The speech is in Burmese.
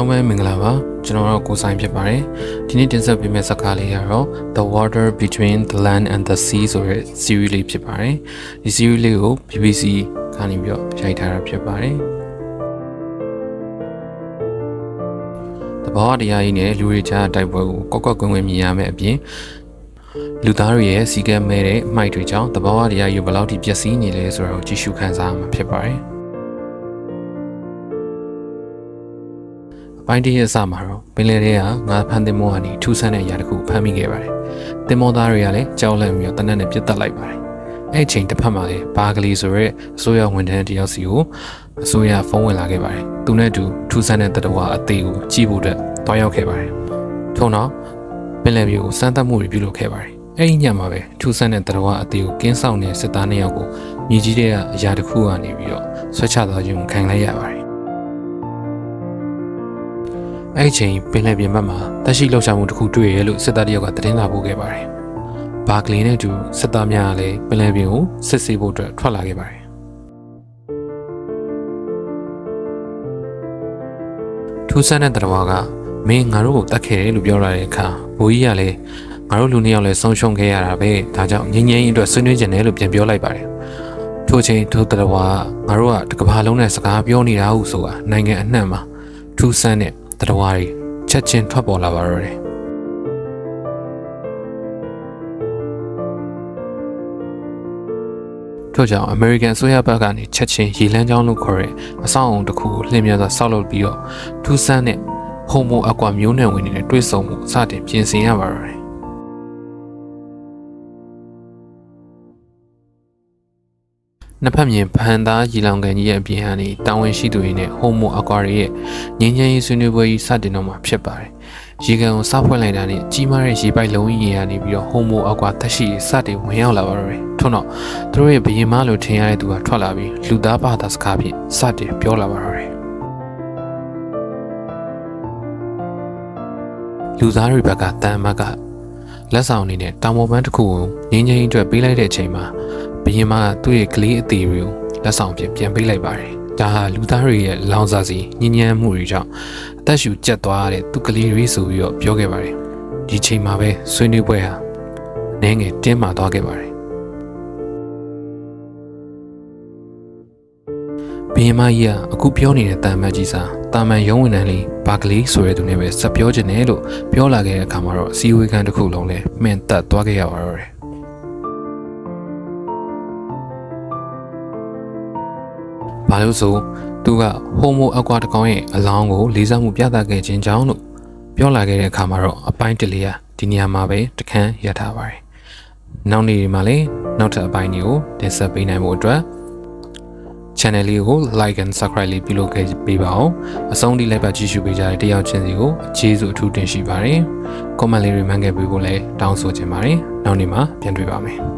အားလုံးပဲမင်္ဂလာပါကျွန်တော်တို့ကိုဆိုင်ဖြစ်ပါတယ်ဒီနေ့တင်ဆက်ပေးမယ့်ဇာတ်ကားလေးကတော့ The Water Between the Land and the Sea ဆိုတဲ့ series လေးဖြစ်ပါတယ်ဒီ series လေးကို BBC ကနေပြီးတော့ရိုက်ထားတာဖြစ်ပါတယ်တဘာဝတရားကြီးနဲ့လူတွေကြားတိုက်ပွဲကိုကောက်ကွင်းမြင်ရမယ့်အပြင်လူသားတွေရဲ့စီကံမဲ့တဲ့အမိုက်တွေကြောင့်တဘာဝတရားကြီးဘယ်လောက်ထိပျက်စီးနေလဲဆိုတာကိုကြည့်ရှုခန်းစားမှာဖြစ်ပါတယ်ပိုင်းတည်းရဲ့အစမှာတော့ပင်လယ်ထဲကငါးဖမ်းသင်္ဘောကနေထူးဆန်းတဲ့အရာတစ်ခုဖမ်းမိခဲ့ပါတယ်။သင်္ဘောသားတွေကလည်းကြောက်လန့်ပြီးတော့တနက်နဲ့ပြစ်တက်လိုက်ပါတယ်။အဲ့အချိန်တစ်ဖက်မှာလည်းဘာဂလီဆိုရဲအစိုးရဝန်ထမ်းတယောက်စီကိုအစိုးရဖုန်းဝင်လာခဲ့ပါတယ်။သူနဲ့အတူထူးဆန်းတဲ့တတဝါအသေးကိုကြည့်ဖို့အတွက်တွားရောက်ခဲ့ပါတယ်။ထို့နောက်ပင်လယ်ပြင်ကိုစမ်းသပ်မှုတွေပြုလုပ်ခဲ့ပါတယ်။အဲ့ဒီညမှာပဲထူးဆန်းတဲ့တတဝါအသေးကိုကင်းဆောင်တဲ့စစ်သား2ယောက်ကိုမြေကြီးထဲကအရာတစ်ခုကနေပြီးတော့ဆွဲချသွားခြင်းခံလိုက်ရပါတယ်အဲ့ချိန်ပင်လယ်ပြင်ဘက်မှာတက်ရှိလှုပ်ရှားမှုတစ်ခုတွေ့ရလို့စစ်သားတယောက်ကသတင်းလာပို့ခဲ့ပါတယ်။ဘာကလီနဲ့အတူစစ်သားများကလည်းပင်လယ်ပြင်ကိုစစ်ဆေးဖို့အတွက်ထွက်လာခဲ့ပါတယ်။ထူးဆန်းတဲ့တရားကမင်းငါတို့ကိုတတ်ခဲ့တယ်လို့ပြောလာတဲ့အခါဘိုးကြီးကလည်းငါတို့လူနှစ်ယောက်လည်းဆုံးရှုံးခဲ့ရတာပဲ။ဒါကြောင့်ငြိမ်းချမ်းရေးအတွက်ဆွေးနွေးကြတယ်လို့ပြန်ပြောလိုက်ပါတယ်။ထို့ချိန်ထိုတရားကငါတို့ကတစ်ကမ္ဘာလုံးနဲ့စကားပြောနေတာဟုဆိုတာနိုင်ငံအနှံ့မှာထူးဆန်းတဲ့တရဝါရီချက်ချင်းထွက်ပေါ်လာပါတော့တယ်ထို့ကြောင့် American အစိုးရဘက်ကနေချက်ချင်းရေလမ်းကြောင်းလို့ခေါ်တဲ့အဆောက်အုံတစ်ခုကိုလှည့်မြဲစွာဆောက်လုပ်ပြီးတော့ထူးဆန်းတဲ့ Homo aqua မျိုးနွယ်ဝင်တွေနဲ့တွေ့ဆုံမှုစတင်ပြင်ဆင်ရပါတော့တယ်နှစ်ဖက်မြင်ဖန်သားရီလောင်ကန်ကြီးရဲ့အပြင်ကနေတာဝန်ရှိသူတွေနဲ့ Homo aqua ရဲ့ငင်းငင်းရေးဆွေးနွေးပွဲကြီးစတင်တော့မှာဖြစ်ပါတယ်။ရေကန်ကိုစဖွင့်လိုက်တာနဲ့ကြီးမားတဲ့ရေပိုက်လုံးကြီးကနေပြီးတော့ Homo aqua သက်ရှိစတင်ဝင်ရောက်လာပါတော့တယ်။ထို့နောက်သူတို့ရဲ့ဘယင်မလို့ထင်ရတဲ့သူကထွက်လာပြီးလူသားဘာသာစကားဖြင့်စတင်ပြောလာပါတော့တယ်။လူသားတွေဘက်ကတန်မတ်ကလက်ဆောင်အနေနဲ့တောင်ပေါ်ပန်းတစ်ခုကိုငင်းငင်းအတွက်ပေးလိုက်တဲ့အချိန်မှာဘယင်မသူ့ရဲ့ကလေးအသေးတွေကိုလက်ဆောင်ပြန်ပေးလိုက်ပါတယ်။ဒါဟာလူသားတွေရဲ့လောင်စာစီညဉ့်ညမ်းမှုတွေကြောင့်အသက်ရှူကျက်သွားတဲ့သူ့ကလေးတွေဆိုပြီးတော့ပြောခဲ့ပါတယ်။ဒီချိန်မှာပဲဆွေးနွေးပွဲဟာနည်းငယ်တင်းမာသွားခဲ့ပါတယ်။ဘယင်မကြီးကအခုပြောနေတဲ့တန်မတ်ကြီးစာတာမန်ရုံးဝန်ထမ်းလေးဘာကလေးဆိုတဲ့သူနဲ့ပဲဆက်ပြောချင်တယ်လို့ပြောလာခဲ့တဲ့အခါမှာတော့အစည်းအဝေးခန်းတစ်ခုလုံးလည်းမှန်တက်သွားခဲ့ရပါတော့တယ်။ဘာလို့ဆိုသူက Homo aqua တကောင်ရဲ့အလောင်းကိုလေးစားမှုပြသခဲ့ခြင်းကြောင့်လို့ပြောလာခဲ့တဲ့အခါမှာတော့အပိုင်းတလေးကဒီနေရာမှာပဲတခန်းရထားပါတယ်။နောက်နေ့တွေမှာလည်းနောက်ထပ်အပိုင်းတွေကိုတင်ဆက်ပေးနိုင်ဖို့အတွက် channel လေးကို like and subscribe လေးပြုလုပ်ခဲ့ပေးပါအောင်။အဆုံးထိလိုက်ပါကြည့်ရှုပေးကြတဲ့တယောက်ချင်းစီကိုအကျေးဇူးအထူးတင်ရှိပါတယ်။ comment လေးတွေမှန်ခဲ့ပေးဖို့လည်းတောင်းဆိုချင်ပါတယ်။နောက်နေ့မှာပြန်တွေ့ပါမယ်။